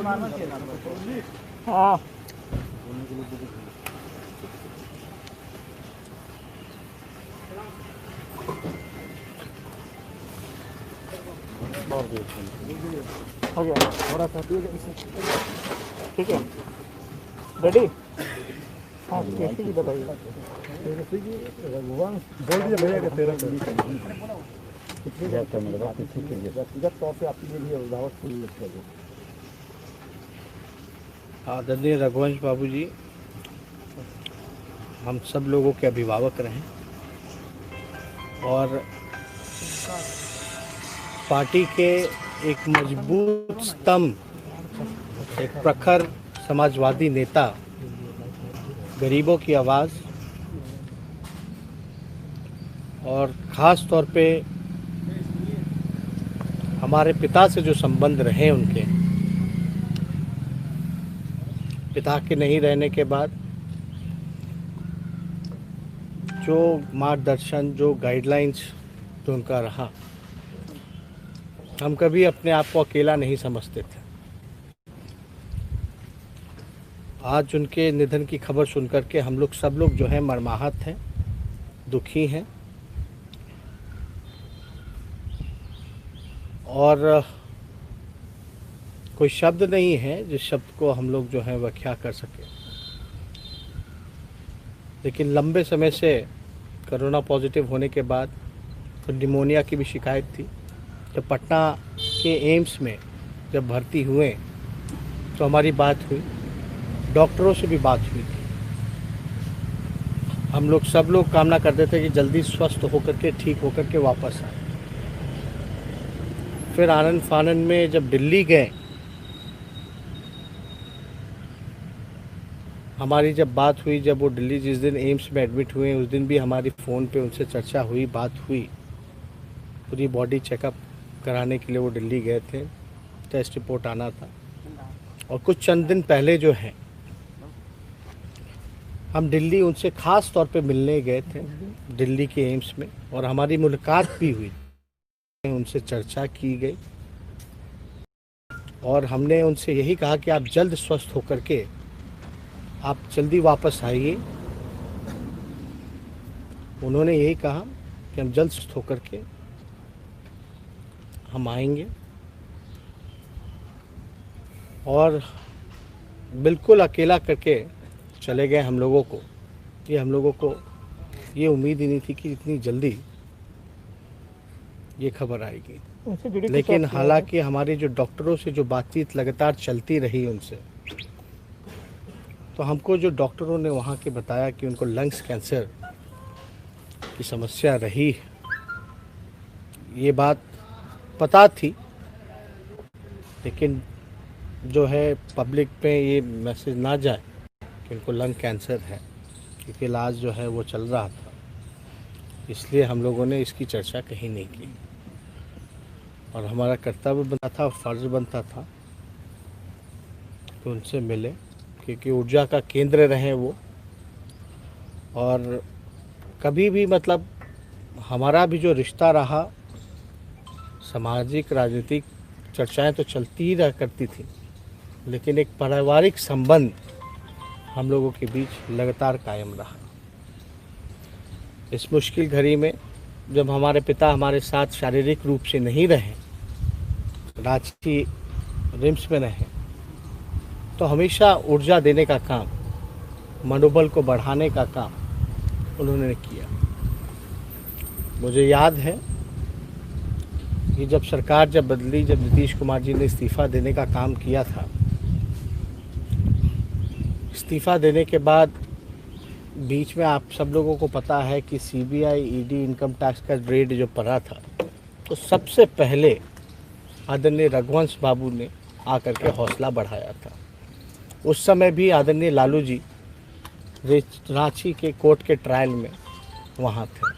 हाँ हो गया, थोड़ा सा ठीक है, रेडी। हाँ कैसे भी बताइए। भगवान बोल दिया भैया कि तेरा व्यक्तिगत तौर से आपके लिए दावत पूरी कर दो। आदरणीय रघुवंश बाबू जी, हम सब लोगों के अभिभावक रहे और पार्टी के एक मजबूत स्तंभ, एक प्रखर समाजवादी नेता, गरीबों की आवाज़ और ख़ास तौर पे हमारे पिता से जो संबंध रहे, उनके पिता के नहीं रहने के बाद जो मार्गदर्शन, जो गाइडलाइंस जो उनका रहा, हम कभी अपने आप को अकेला नहीं समझते थे। आज उनके निधन की खबर सुनकर के हम लोग सब लोग जो है मर्माहत हैं, दुखी हैं और कोई शब्द नहीं है जिस शब्द को हम लोग जो है व्याख्या कर सके। लेकिन लंबे समय से कोरोना पॉजिटिव होने के बाद तो निमोनिया की भी शिकायत थी। जब पटना के एम्स में जब भर्ती हुए तो हमारी बात हुई, डॉक्टरों से भी बात हुई थी। हम लोग सब लोग कामना करते थे कि जल्दी स्वस्थ होकर के, ठीक होकर के वापस आए। फिर आनंद फानंद में जब दिल्ली गए, हमारी जब बात हुई, जब वो दिल्ली जिस दिन एम्स में एडमिट हुए उस दिन भी हमारी फ़ोन पे उनसे चर्चा हुई, बात हुई। पूरी बॉडी चेकअप कराने के लिए वो दिल्ली गए थे, टेस्ट रिपोर्ट आना था। और कुछ चंद दिन पहले जो है हम दिल्ली उनसे ख़ास तौर पे मिलने गए थे दिल्ली के एम्स में, और हमारी मुलाकात भी हुई, उनसे चर्चा की गई और हमने उनसे यही कहा कि आप जल्द स्वस्थ होकर के आप जल्दी वापस आइए। उन्होंने यही कहा कि हम जल्द स्वस्थ होकर के हम आएंगे और बिल्कुल अकेला करके चले गए हम लोगों को। हम लोगों को ये उम्मीद ही नहीं थी कि इतनी जल्दी ये खबर आएगी। लेकिन हालांकि हमारे जो डॉक्टरों से जो बातचीत लगातार चलती रही उनसे, तो हमको जो डॉक्टरों ने वहाँ के बताया कि उनको लंग्स कैंसर की समस्या रही, ये बात पता थी, लेकिन जो है पब्लिक पे ये मैसेज ना जाए कि उनको लंग कैंसर है, क्योंकि इलाज जो है वो चल रहा था। इसलिए हम लोगों ने इसकी चर्चा कहीं नहीं की और हमारा कर्तव्य बनता था, फर्ज बनता था कि उनसे मिले, क्योंकि ऊर्जा का केंद्र रहे वो। और कभी भी मतलब हमारा भी जो रिश्ता रहा, सामाजिक राजनीतिक चर्चाएं तो चलती ही रह करती थी, लेकिन एक पारिवारिक संबंध हम लोगों के बीच लगातार कायम रहा। इस मुश्किल घड़ी में जब हमारे पिता हमारे साथ शारीरिक रूप से नहीं रहे, रांची रिम्स में रहे, तो हमेशा ऊर्जा देने का काम, मनोबल को बढ़ाने का काम उन्होंने किया। मुझे याद है कि जब सरकार जब बदली, जब नीतीश कुमार जी ने इस्तीफ़ा देने का काम किया था, इस्तीफ़ा देने के बाद बीच में आप सब लोगों को पता है कि सीबीआई, ईडी, इनकम टैक्स का रेड जो पड़ा था, तो सबसे पहले आदरणीय रघुवंश बाबू ने आकर के हौसला बढ़ाया था। उस समय भी आदरणीय लालू जी रांची के कोर्ट के ट्रायल में वहाँ थे,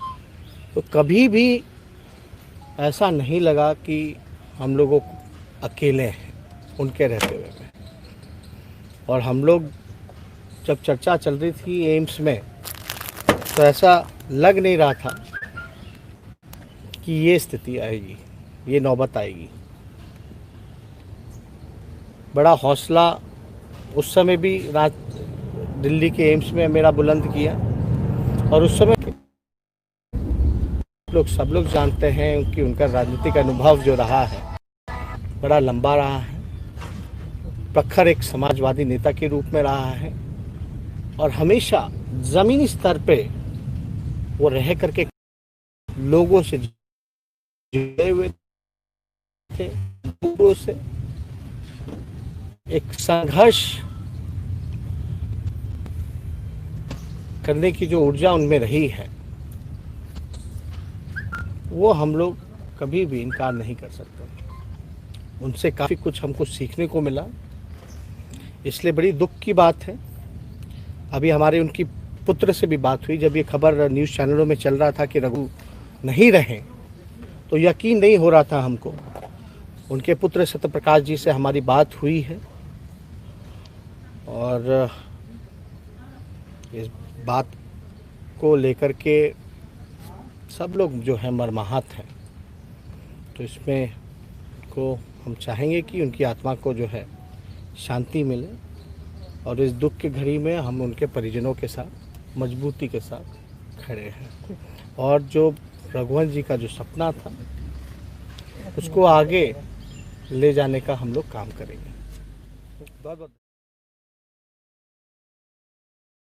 तो कभी भी ऐसा नहीं लगा कि हम लोगों अकेले हैं उनके रहते हुए में। और हम लोग जब चर्चा चल रही थी एम्स में, तो ऐसा लग नहीं रहा था कि ये स्थिति आएगी, ये नौबत आएगी। बड़ा हौसला उस समय भी रात दिल्ली के एम्स में मेरा बुलंद किया, और उस समय सब लोग जानते हैं कि उनका राजनीतिक अनुभव जो रहा है बड़ा लंबा रहा है। प्रखर एक समाजवादी नेता के रूप में रहा है, और हमेशा जमीनी स्तर पे वो रह करके लोगों से जुड़े हुए थे, लोगों से एक संघर्ष करने की जो ऊर्जा उनमें रही है वो हम लोग कभी भी इनकार नहीं कर सकते। उनसे काफ़ी कुछ हमको सीखने को मिला, इसलिए बड़ी दुख की बात है। अभी हमारे उनकी पुत्र से भी बात हुई, जब ये खबर न्यूज़ चैनलों में चल रहा था कि रघु नहीं रहे, तो यकीन नहीं हो रहा था हमको। उनके पुत्र सत्यप्रकाश जी से हमारी बात हुई है, और इस बात को लेकर के सब लोग जो है मर्माहत हैं। तो इसमें को हम चाहेंगे कि उनकी आत्मा को जो है शांति मिले, और इस दुख की घड़ी में हम उनके परिजनों के साथ मजबूती के साथ खड़े हैं, और जो रघुवंश जी का जो सपना था उसको आगे ले जाने का हम लोग काम करेंगे। बहुत बहुत